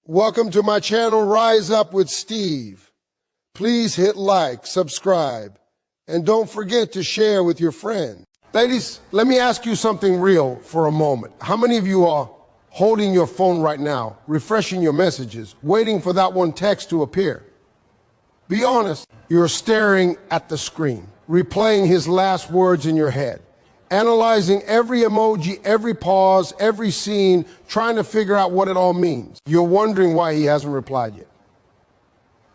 Welcome to my channel, Rise Up with Steve. Please hit like, subscribe, and don't forget to share with your friends. Ladies, let me ask you something real for a moment. How many of you are holding your phone right now, refreshing your messages, waiting for that one text to appear? Be honest. You're staring at the screen, replaying his last words in your head, analyzing every emoji, every pause, every scene, trying to figure out what it all means. You're wondering why he hasn't replied yet.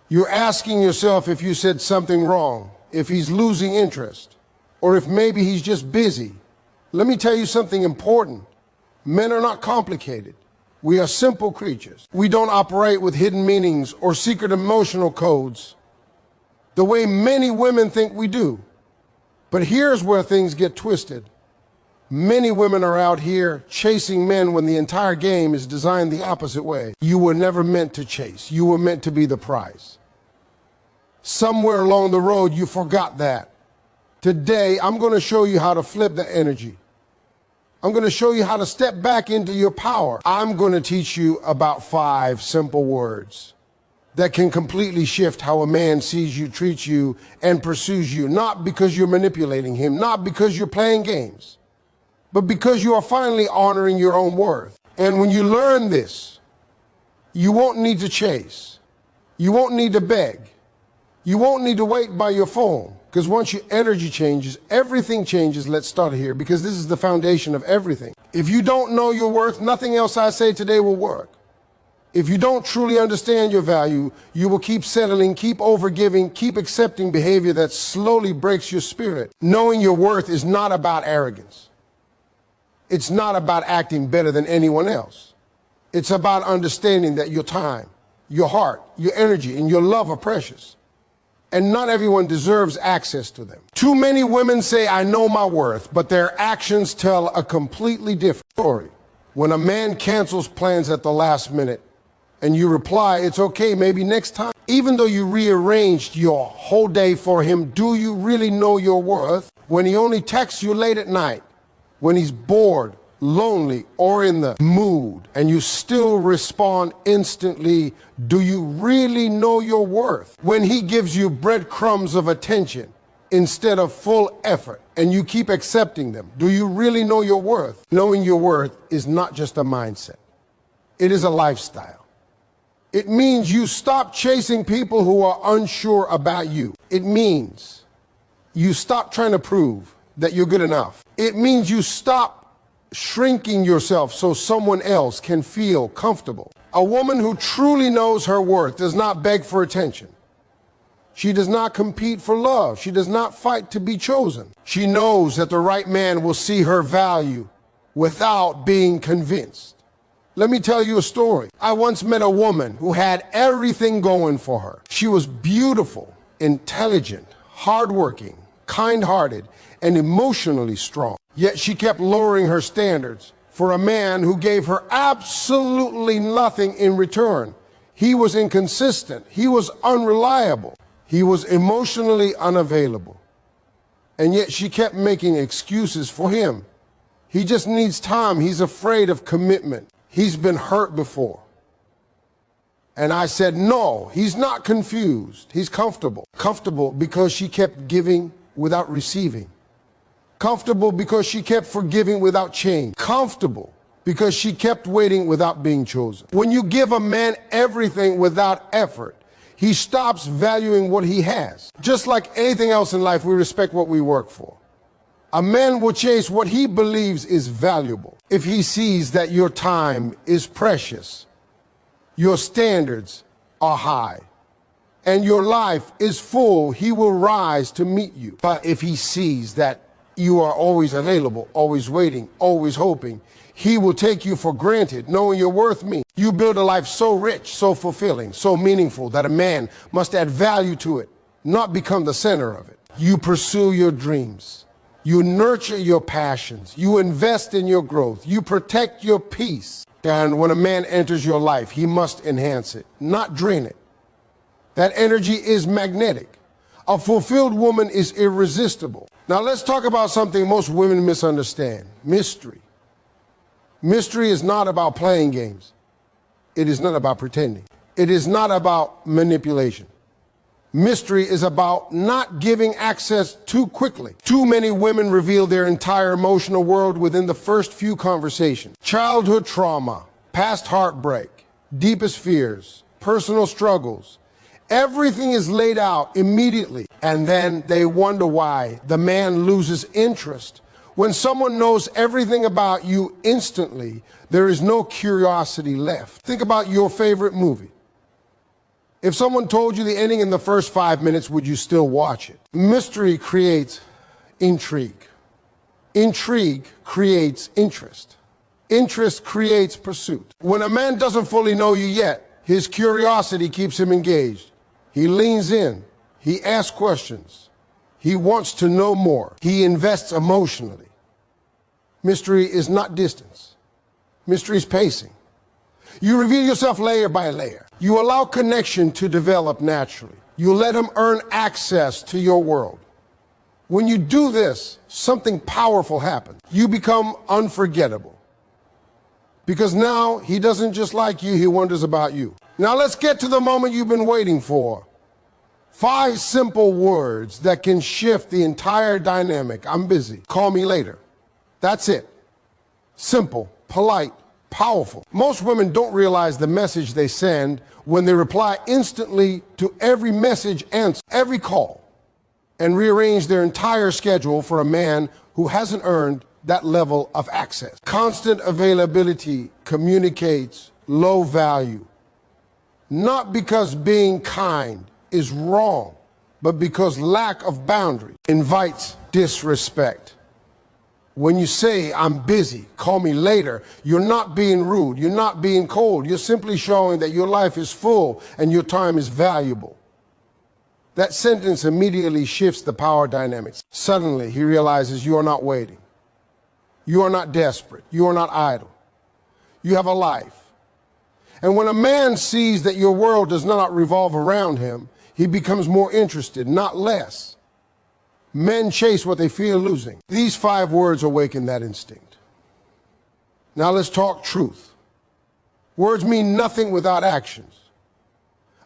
You're asking yourself if you said something wrong, if he's losing interest, or if maybe he's just busy. Let me tell you something important. Men are not complicated. We are simple creatures. We don't operate with hidden meanings or secret emotional codes the way many women think we do. But here's where things get twisted. Many women are out here chasing men when the entire game is designed the opposite way. You were never meant to chase. You were meant to be the prize. Somewhere along the road, you forgot that. Today, I'm going to show you how to flip the energy. I'm going to show you how to step back into your power. I'm going to teach you about 5 simple words that can completely shift how a man sees you, treats you, and pursues you, not because you're manipulating him, not because you're playing games, but because you are finally honoring your own worth. And when you learn this, you won't need to chase. You won't need to beg. You won't need to wait by your phone, because once your energy changes, everything changes. Let's start here, because this is the foundation of everything. If you don't know your worth, nothing else I say today will work. If you don't truly understand your value, you will keep settling, keep overgiving, keep accepting behavior that slowly breaks your spirit. Knowing your worth is not about arrogance. It's not about acting better than anyone else. It's about understanding that your time, your heart, your energy, and your love are precious. And not everyone deserves access to them. Too many women say, I know my worth, but their actions tell a completely different story. When a man cancels plans at the last minute, and you reply, it's okay, maybe next time. Even though you rearranged your whole day for him, do you really know your worth? When he only texts you late at night, when he's bored, lonely, or in the mood, and you still respond instantly, do you really know your worth? When he gives you breadcrumbs of attention instead of full effort, and you keep accepting them, do you really know your worth? Knowing your worth is not just a mindset. It is a lifestyle. It means you stop chasing people who are unsure about you. It means you stop trying to prove that you're good enough. It means you stop shrinking yourself so someone else can feel comfortable. A woman who truly knows her worth does not beg for attention. She does not compete for love. She does not fight to be chosen. She knows that the right man will see her value without being convinced. Let me tell you a story. I once met a woman who had everything going for her. She was beautiful, intelligent, hardworking, kind-hearted, and emotionally strong. Yet she kept lowering her standards for a man who gave her absolutely nothing in return. He was inconsistent. He was unreliable. He was emotionally unavailable. And yet she kept making excuses for him. He just needs time. He's afraid of commitment. He's been hurt before. And I said, no, he's not confused. He's comfortable. Comfortable because she kept giving without receiving. Comfortable because she kept forgiving without change. Comfortable because she kept waiting without being chosen. When you give a man everything without effort, he stops valuing what he has. Just like anything else in life, we respect what we work for. A man will chase what he believes is valuable. If he sees that your time is precious, your standards are high, and your life is full, he will rise to meet you. But if he sees that you are always available, always waiting, always hoping, he will take you for granted. Knowing your worth means you build a life so rich, so fulfilling, so meaningful that a man must add value to it, not become the center of it. You pursue your dreams. You nurture your passions. You invest in your growth. You protect your peace. And when a man enters your life, he must enhance it, not drain it. That energy is magnetic. A fulfilled woman is irresistible. Now let's talk about something most women misunderstand: mystery. Mystery is not about playing games. It is not about pretending. It is not about manipulation. Mystery is about not giving access too quickly. Too many women reveal their entire emotional world within the first few conversations. Childhood trauma, past heartbreak, deepest fears, personal struggles. Everything is laid out immediately, and then they wonder why the man loses interest. When someone knows everything about you instantly, there is no curiosity left. Think about your favorite movie. If someone told you the ending in the first 5 minutes, would you still watch it? Mystery creates intrigue. Intrigue creates interest. Interest creates pursuit. When a man doesn't fully know you yet, his curiosity keeps him engaged. He leans in. He asks questions. He wants to know more. He invests emotionally. Mystery is not distance. Mystery is pacing. You reveal yourself layer by layer. You allow connection to develop naturally. You let him earn access to your world. When you do this, something powerful happens. You become unforgettable. Because now he doesn't just like you, he wonders about you. Now let's get to the moment you've been waiting for. 5 simple words that can shift the entire dynamic. I'm busy. Call me later. That's it. Simple, polite, powerful. Most women don't realize the message they send when they reply instantly to every message, answer every call, and rearrange their entire schedule for a man who hasn't earned that level of access. Constant availability communicates low value, not because being kind is wrong, but because lack of boundary invites disrespect. When you say, I'm busy, call me later, you're not being rude, you're not being cold, you're simply showing that your life is full and your time is valuable. That sentence immediately shifts the power dynamics. Suddenly, he realizes you are not waiting. You are not desperate. You are not idle. You have a life. And when a man sees that your world does not revolve around him, he becomes more interested, not less. Men chase what they fear losing. These 5 words awaken that instinct. Now let's talk truth. Words mean nothing without actions.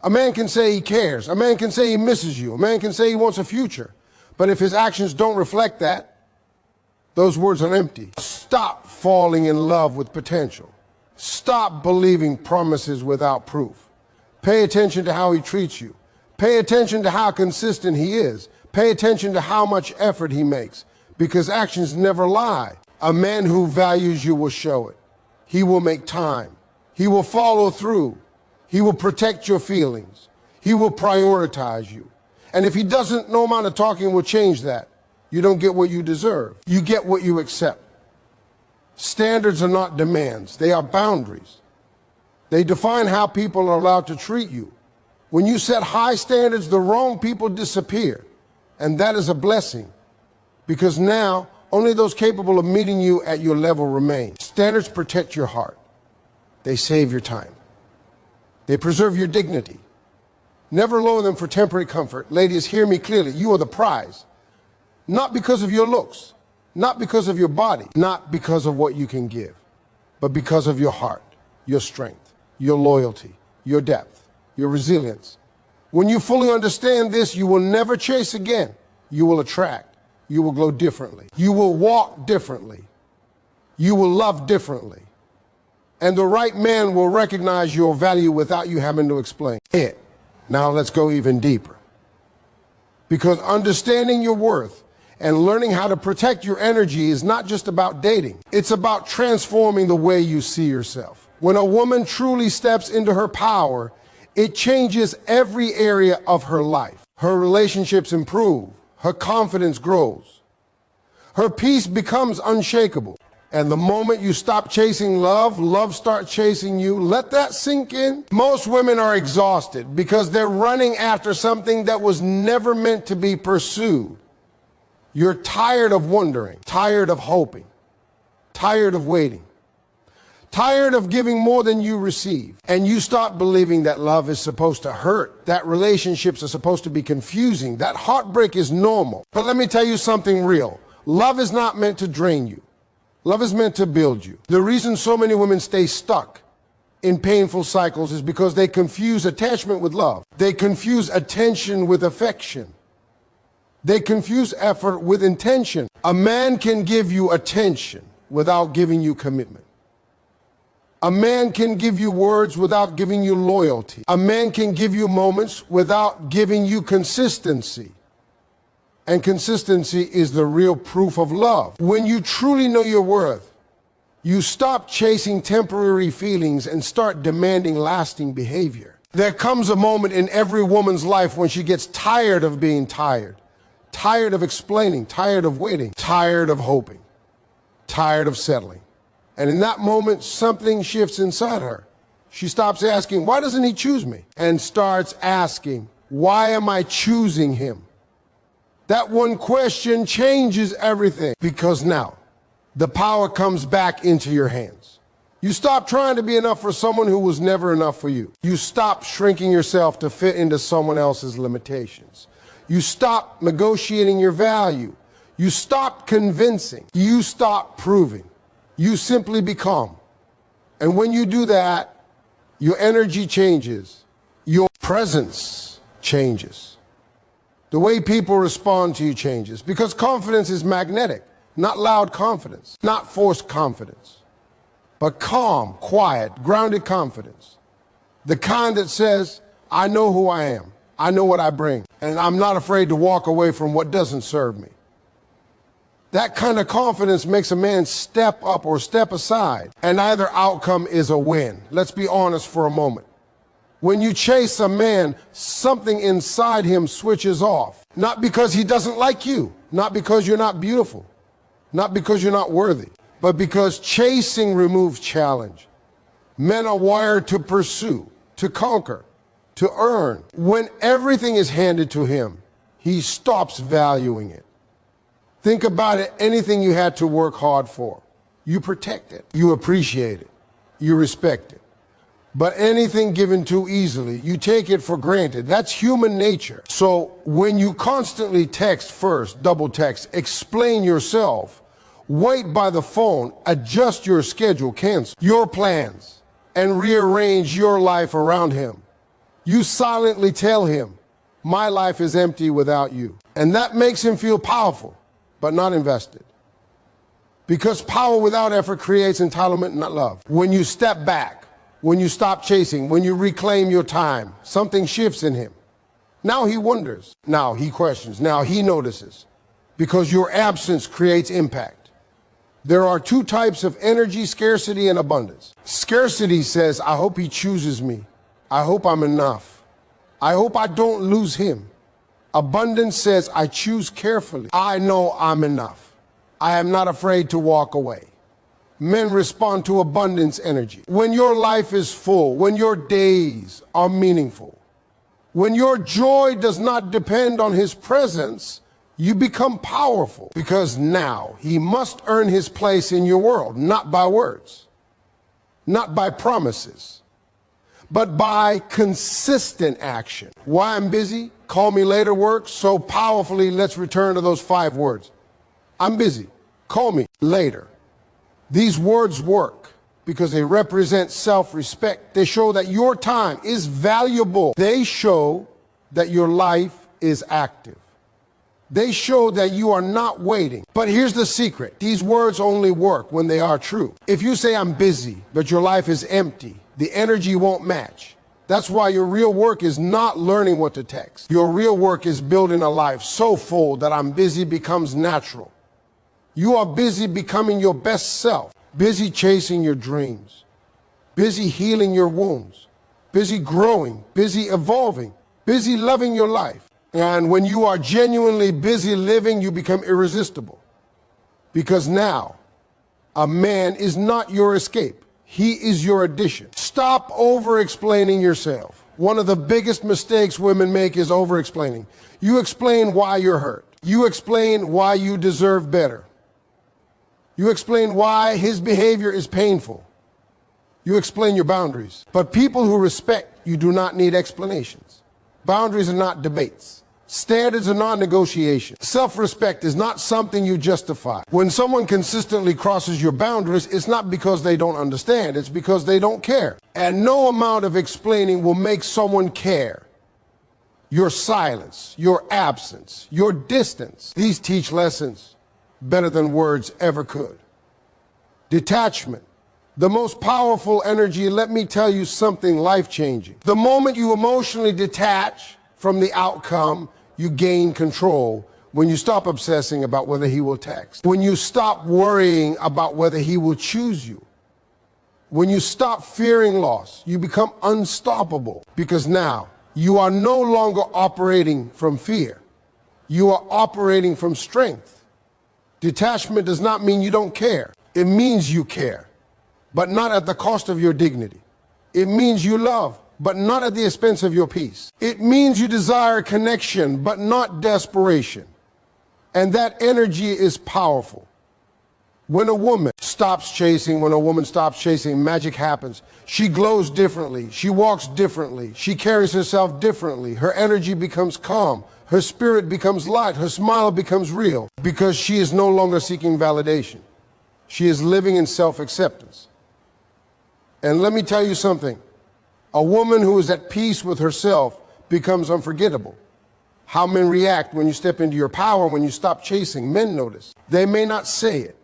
A man can say he cares. A man can say he misses you. A man can say he wants a future. But if his actions don't reflect that, those words are empty. Stop falling in love with potential. Stop believing promises without proof. Pay attention to how he treats you. Pay attention to how consistent he is. Pay attention to how much effort he makes, because actions never lie. A man who values you will show it. He will make time. He will follow through. He will protect your feelings. He will prioritize you. And if he doesn't, no amount of talking will change that. You don't get what you deserve. You get what you accept. Standards are not demands. They are boundaries. They define how people are allowed to treat you. When you set high standards, the wrong people disappear. And that is a blessing, because now only those capable of meeting you at your level remain. Standards protect your heart. They save your time. They preserve your dignity. Never lower them for temporary comfort. Ladies, hear me clearly. You are the prize. Not because of your looks, not because of your body, not because of what you can give, but because of your heart, your strength, your loyalty, your depth, your resilience. When you fully understand this, you will never chase again. You will attract. You will glow differently. You will walk differently. You will love differently. And the right man will recognize your value without you having to explain it. Now let's go even deeper. Because understanding your worth and learning how to protect your energy is not just about dating. It's about transforming the way you see yourself. When a woman truly steps into her power, it changes every area of her life. Her relationships improve. Her confidence grows. Her peace becomes unshakable. And the moment you stop chasing love, love starts chasing you. Let that sink in. Most women are exhausted because they're running after something that was never meant to be pursued. You're tired of wondering, tired of hoping, tired of waiting. Tired of giving more than you receive. And you start believing that love is supposed to hurt, that relationships are supposed to be confusing, that heartbreak is normal. But let me tell you something real. Love is not meant to drain you. Love is meant to build you. The reason so many women stay stuck in painful cycles is because they confuse attachment with love. They confuse attention with affection. They confuse effort with intention. A man can give you attention without giving you commitment. A man can give you words without giving you loyalty. A man can give you moments without giving you consistency. And consistency is the real proof of love. When you truly know your worth, you stop chasing temporary feelings and start demanding lasting behavior. There comes a moment in every woman's life when she gets tired of being tired, tired of explaining, tired of waiting, tired of hoping, tired of settling. And in that moment, something shifts inside her. She stops asking, why doesn't he choose me? And starts asking, why am I choosing him? That one question changes everything, because now the power comes back into your hands. You stop trying to be enough for someone who was never enough for you. You stop shrinking yourself to fit into someone else's limitations. You stop negotiating your value. You stop convincing. You stop proving. You simply become. And when you do that, your energy changes. Your presence changes. The way people respond to you changes, because confidence is magnetic, not loud confidence, not forced confidence, but calm, quiet, grounded confidence. The kind that says, I know who I am. I know what I bring, and I'm not afraid to walk away from what doesn't serve me. That kind of confidence makes a man step up or step aside, and either outcome is a win. Let's be honest for a moment. When you chase a man, something inside him switches off. Not because he doesn't like you, not because you're not beautiful, not because you're not worthy, but because chasing removes challenge. Men are wired to pursue, to conquer, to earn. When everything is handed to him, he stops valuing it. Think about it, anything you had to work hard for. You protect it, you appreciate it, you respect it. But anything given too easily, you take it for granted. That's human nature. So when you constantly text first, double text, explain yourself, wait by the phone, adjust your schedule, cancel your plans, and rearrange your life around him, you silently tell him, my life is empty without you. And that makes him feel powerful, but not invested. Because power without effort creates entitlement, not love. When you step back, when you stop chasing, when you reclaim your time, something shifts in him. Now he wonders, now he questions, now he notices, because your absence creates impact. There are two types of energy, scarcity and abundance. Scarcity says, I hope he chooses me. I hope I'm enough. I hope I don't lose him. Abundance says, I choose carefully. I know I'm enough. I am not afraid to walk away. Men respond to abundance energy. When your life is full, when your days are meaningful, when your joy does not depend on his presence, you become powerful, because now he must earn his place in your world, not by words, not by promises, but by consistent action. Why I'm busy? Call me later works so powerfully. Let's return to those 5 words. I'm busy. Call me later. These words work because they represent self-respect. They show that your time is valuable. They show that your life is active. They show that you are not waiting. But here's the secret. These words only work when they are true. If you say I'm busy, but your life is empty, the energy won't match. That's why your real work is not learning what to text. Your real work is building a life so full that I'm busy becomes natural. You are busy becoming your best self, busy chasing your dreams, busy healing your wounds, busy growing, busy evolving, busy loving your life. And when you are genuinely busy living, you become irresistible. Because now, a man is not your escape. He is your addition. Stop over-explaining yourself. One of the biggest mistakes women make is over-explaining. You explain why you're hurt. You explain why you deserve better. You explain why his behavior is painful. You explain your boundaries. But people who respect you do not need explanations. Boundaries are not debates. Standards are non-negotiation. Self-respect is not something you justify. When someone consistently crosses your boundaries, it's not because they don't understand, it's because they don't care. And no amount of explaining will make someone care. Your silence, your absence, your distance, these teach lessons better than words ever could. Detachment, the most powerful energy. Let me tell you something life-changing. The moment you emotionally detach from the outcome, you gain control. When you stop obsessing about whether he will text, when you stop worrying about whether he will choose you, when you stop fearing loss, you become unstoppable, because now you are no longer operating from fear. You are operating from strength. Detachment does not mean you don't care. It means you care, but not at the cost of your dignity. It means you love, but not at the expense of your peace. It means you desire connection, but not desperation. And that energy is powerful. When a woman stops chasing, magic happens. She glows differently. She walks differently. She carries herself differently. Her energy becomes calm. Her spirit becomes light. Her smile becomes real, because she is no longer seeking validation. She is living in self-acceptance. And let me tell you something. A woman who is at peace with herself becomes unforgettable. How men react when you step into your power, when you stop chasing, men notice. They may not say it,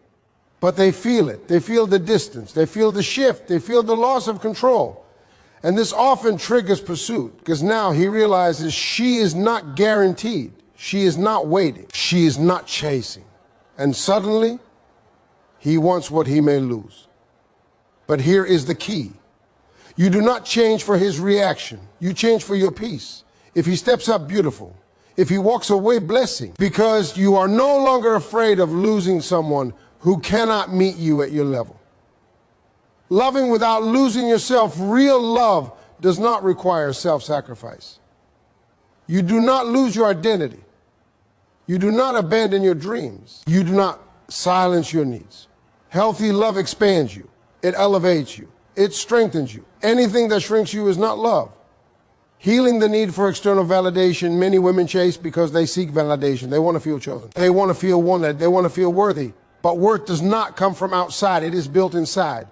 but they feel it. They feel the distance. They feel the shift. They feel the loss of control. And this often triggers pursuit, because now he realizes she is not guaranteed. She is not waiting. She is not chasing. And suddenly, he wants what he may lose. But here is the key. You do not change for his reaction. You change for your peace. If he steps up, beautiful. If he walks away, blessing. Because you are no longer afraid of losing someone who cannot meet you at your level. Loving without losing yourself, real love, does not require self-sacrifice. You do not lose your identity. You do not abandon your dreams. You do not silence your needs. Healthy love expands you. It elevates you. It strengthens you. Anything that shrinks you is not love. Healing the need for external validation. Many women chase because they seek validation. They want to feel chosen. They want to feel wanted. They want to feel worthy. But worth does not come from outside. It is built inside.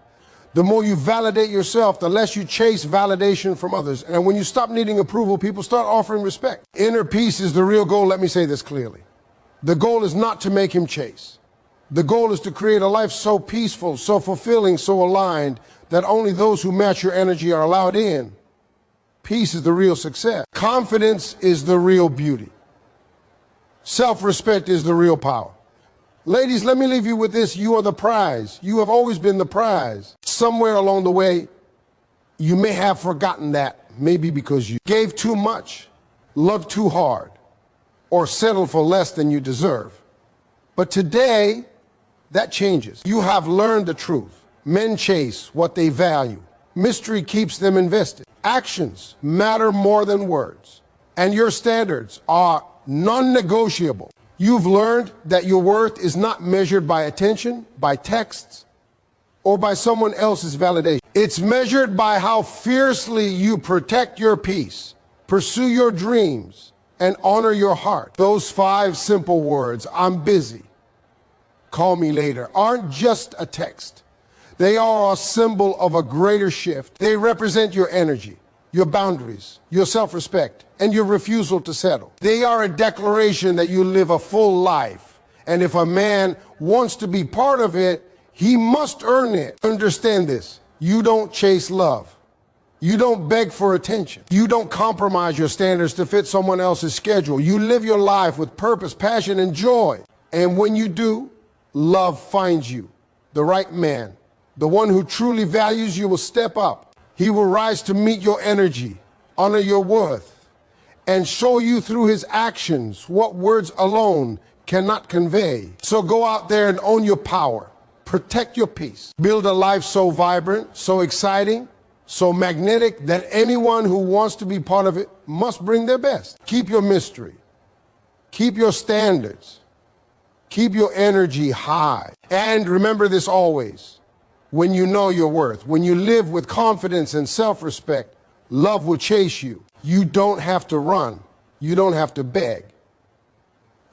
The more you validate yourself, the less you chase validation from others. And when you stop needing approval, people start offering respect. Inner peace is the real goal. Let me say this clearly. The goal is not to make him chase. The goal is to create a life so peaceful, so fulfilling, so aligned, that only those who match your energy are allowed in. Peace is the real success. Confidence is the real beauty. Self-respect is the real power. Ladies, let me leave you with this. You are the prize. You have always been the prize. Somewhere along the way, you may have forgotten that, maybe because you gave too much, loved too hard, or settled for less than you deserve. But today, that changes. You have learned the truth. Men chase what they value. Mystery keeps them invested. Actions matter more than words. And your standards are non-negotiable. You've learned that your worth is not measured by attention, by texts, or by someone else's validation. It's measured by how fiercely you protect your peace, pursue your dreams, and honor your heart. Those 5 simple words, I'm busy, call me later, aren't just a text. They are a symbol of a greater shift. They represent your energy, your boundaries, your self-respect, and your refusal to settle. They are a declaration that you live a full life. And if a man wants to be part of it, he must earn it. Understand this. You don't chase love. You don't beg for attention. You don't compromise your standards to fit someone else's schedule. You live your life with purpose, passion, and joy. And when you do, love finds you. The right man, the one who truly values you, will step up. He will rise to meet your energy, honor your worth, and show you through his actions what words alone cannot convey. So go out there and own your power. Protect your peace. Build a life so vibrant, so exciting, so magnetic that anyone who wants to be part of it must bring their best. Keep your mystery. Keep your standards. Keep your energy high. And remember this always. When you know your worth, when you live with confidence and self-respect, love will chase you. You don't have to run. You don't have to beg.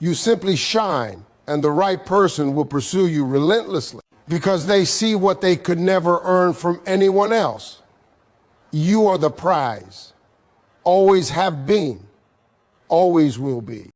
You simply shine, and the right person will pursue you relentlessly because they see what they could never earn from anyone else. You are the prize. Always have been. Always will be.